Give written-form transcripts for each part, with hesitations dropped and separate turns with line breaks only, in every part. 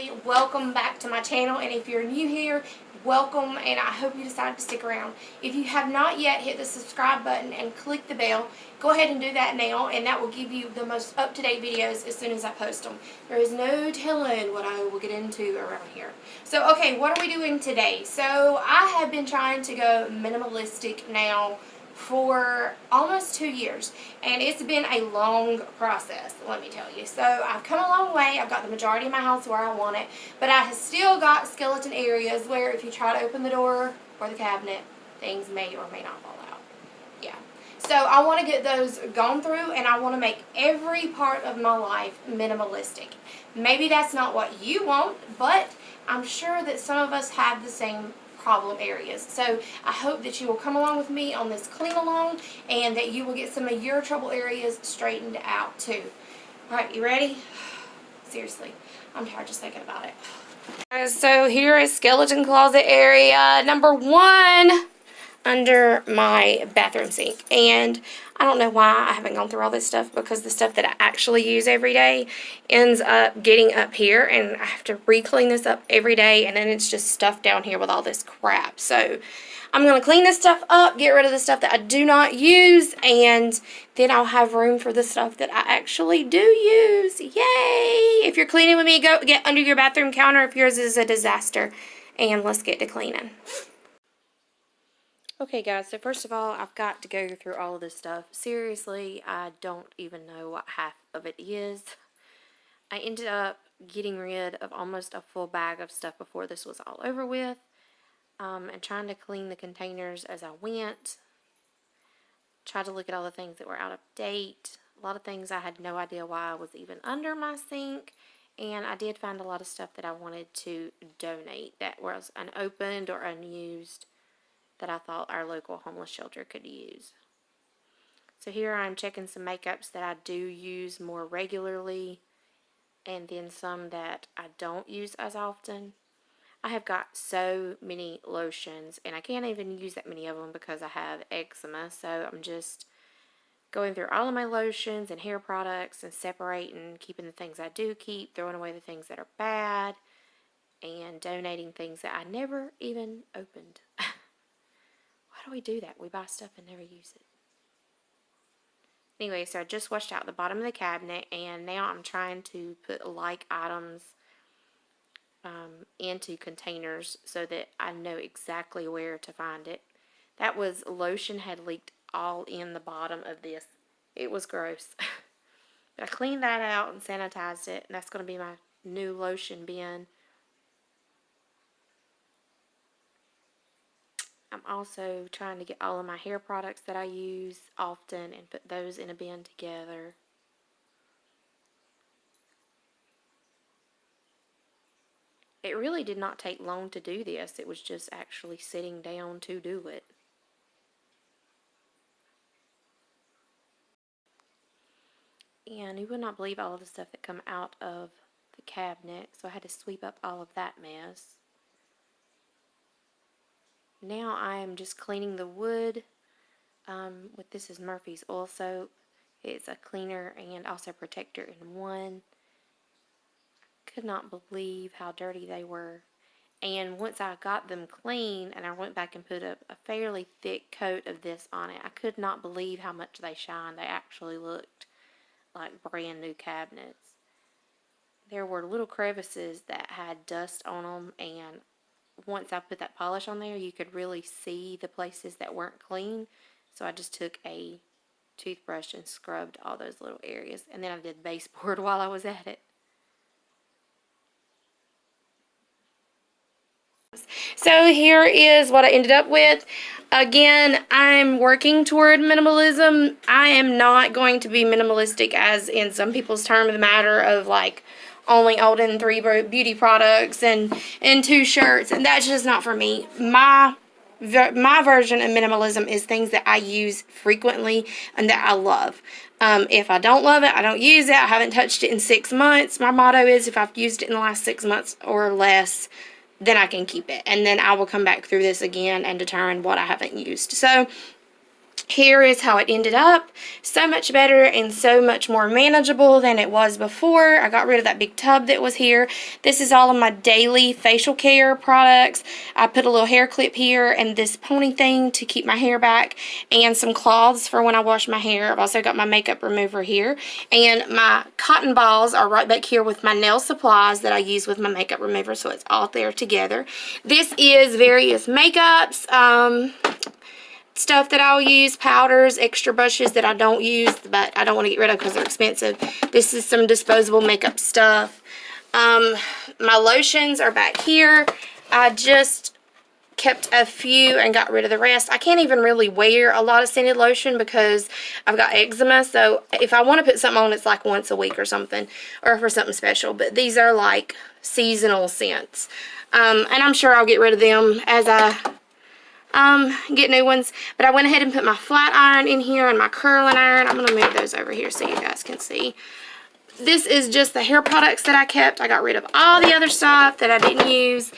seriously, welcome back to my channel, and if you're new here, welcome, and I hope you decided to stick around. If you have not yet hit the subscribe button and click the bell, go ahead and do that now, and that will give you the most up-to-date videos as soon as I post them. There is no telling what I will get into around here. So, okay, what are we doing today? So, I have been trying to go minimalistic now for almost 2 years, and it's been a long process, let me tell you. So I've come a long way. I've got the majority of my house where I want it, but I have still got skeleton areas where if you try to open the door or the cabinet, things may or may not fall out. Yeah. So I want to get those gone through, and I want to make every part of my life minimalistic. Maybe that's not what you want, but I'm sure that some of us have the same problem areas. So I hope that you will come along with me on this clean along, and that you will get some of your trouble areas straightened out too. Alright, you ready? Seriously, I'm tired just thinking about it. So here is skeleton closet area number 1 under my bathroom sink, and I don't know why I haven't gone through all this stuff, because the stuff that I actually use every day ends up getting up here, and I have to re-clean this up every day, and then it's just stuffed down here with all this crap. So I'm going to clean this stuff up, get rid of the stuff that I do not use, and then I'll have room for the stuff that I actually do use. Yay! If you're cleaning with me, go get under your bathroom counter if yours is a disaster, and let's get to cleaning. Okay guys, so first of all, I've got to go through all of this stuff. Seriously, I don't even know what half of it is. I ended up getting rid of almost a full bag of stuff before this was all over with, and trying to clean the containers as I went. Tried to look at all the things that were out of date. A lot of things I had no idea why was even under my sink, and I did find a lot of stuff that I wanted to donate that was unopened or unused, that I thought our local homeless shelter could use. So here I'm checking some makeups that I do use more regularly, and then some that I don't use as often. I have got so many lotions, and I can't even use that many of them because I have eczema. So I'm just going through all of my lotions and hair products and separating, keeping the things I do keep, throwing away the things that are bad, and donating things that I never even opened. Why do we do that? We buy stuff and never use it. Anyway, so I just washed out the bottom of the cabinet, and now I'm trying to put like items into containers so that I know exactly where to find it. That was lotion had leaked all in the bottom of this. It was gross. But I cleaned that out and sanitized it, and that's going to be my new lotion bin. I'm also trying to get all of my hair products that I use often and put those in a bin together. It really did not take long to do this. It was just actually sitting down to do it. And you would not believe all of the stuff that come out of the cabinet, so I had to sweep up all of that mess. Now I am just cleaning the wood with, this is Murphy's oil soap. It's a cleaner and also protector in one. Could not believe how dirty they were. And once I got them clean and I went back and put a fairly thick coat of this on it, I could not believe how much they shined. They actually looked like brand new cabinets. There were little crevices that had dust on them, and once I put that polish on there, you could really see the places that weren't clean. So I just took a toothbrush and scrubbed all those little areas. And then I did baseboard while I was at it. So here is what I ended up with. Again, I'm working toward minimalism. I am not going to be minimalistic as in some people's term of the matter of like only owning 3 beauty products and 2 shirts, and that's just not for me. My version of minimalism is things that I use frequently and that I love. If I don't love it, I don't use it. I haven't touched it in 6 months. My motto is if I've used it in the last 6 months or less, then I can keep it, and then I will come back through this again and determine what I haven't used. So here is how it ended up. So much better and so much more manageable than it was before. I got rid of that big tub that was here. This is all of my daily facial care products. I put a little hair clip here and this pony thing to keep my hair back, and some cloths for when I wash my hair. I've also got my makeup remover here, and my cotton balls are right back here with my nail supplies that I use with my makeup remover, so it's all there together. This is various makeups, stuff that I'll use, powders, extra brushes that I don't use, but I don't want to get rid of because they're expensive. This is some disposable makeup stuff. My lotions are back here. I just kept a few and got rid of the rest. I can't even really wear a lot of scented lotion because I've got eczema, so if I want to put something on, it's like once a week or something, or for something special. But these are like seasonal scents. And I'm sure I'll get rid of them as I get new ones. But I went ahead and put my flat iron in here and my curling iron. I'm going to move those over here so you guys can see. This is just the hair products that I kept. I got rid of all the other stuff that I didn't use.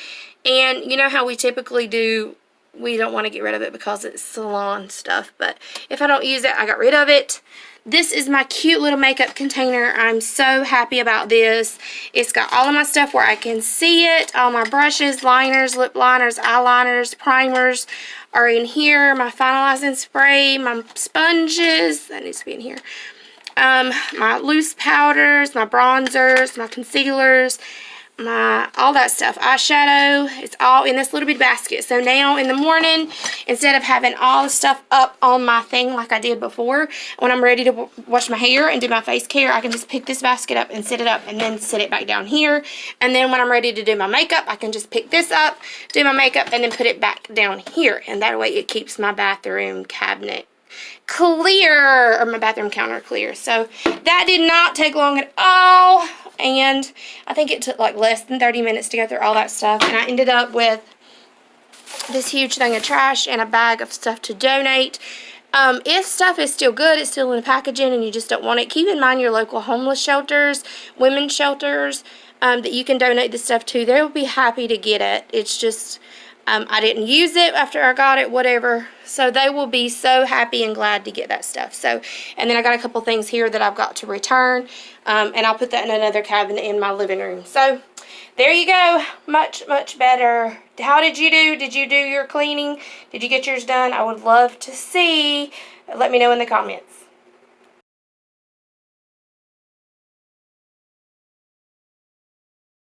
And you know how we typically do, we don't want to get rid of it because it's salon stuff. But if I don't use it, I got rid of it. This is my cute little makeup container. I'm so happy about this. It's got all of my stuff where I can see it. All my brushes, liners, lip liners, eyeliners, primers are in here. My finalizing spray, my sponges, that needs to be in here. My loose powders, my bronzers, my concealers, all that stuff, eyeshadow. It's all in this little bit basket. So now in the morning, instead of having all the stuff up on my thing like I did before, when I'm ready to wash my hair and do my face care, I can just pick this basket up and sit it up and then sit it back down here. And then when I'm ready to do my makeup, I can just pick this up, do my makeup, and then put it back down here. And that way it keeps my bathroom cabinet clear, or my bathroom counter clear. So that did not take long at all, and I think it took like less than 30 minutes to go through all that stuff. And I ended up with this huge thing of trash and a bag of stuff to donate. If stuff is still good, it's still in the packaging and you just don't want it, keep in mind your local homeless shelters, women's shelters, that you can donate the stuff to. They will be happy to get it. It's just I didn't use it after I got it, whatever. So they will be so happy and glad to get that stuff. So, and then I got a couple things here that I've got to return. And I'll put that in another cabinet in my living room. So there you go. Much, much better. How did you do? Did you do your cleaning? Did you get yours done? I would love to see. Let me know in the comments.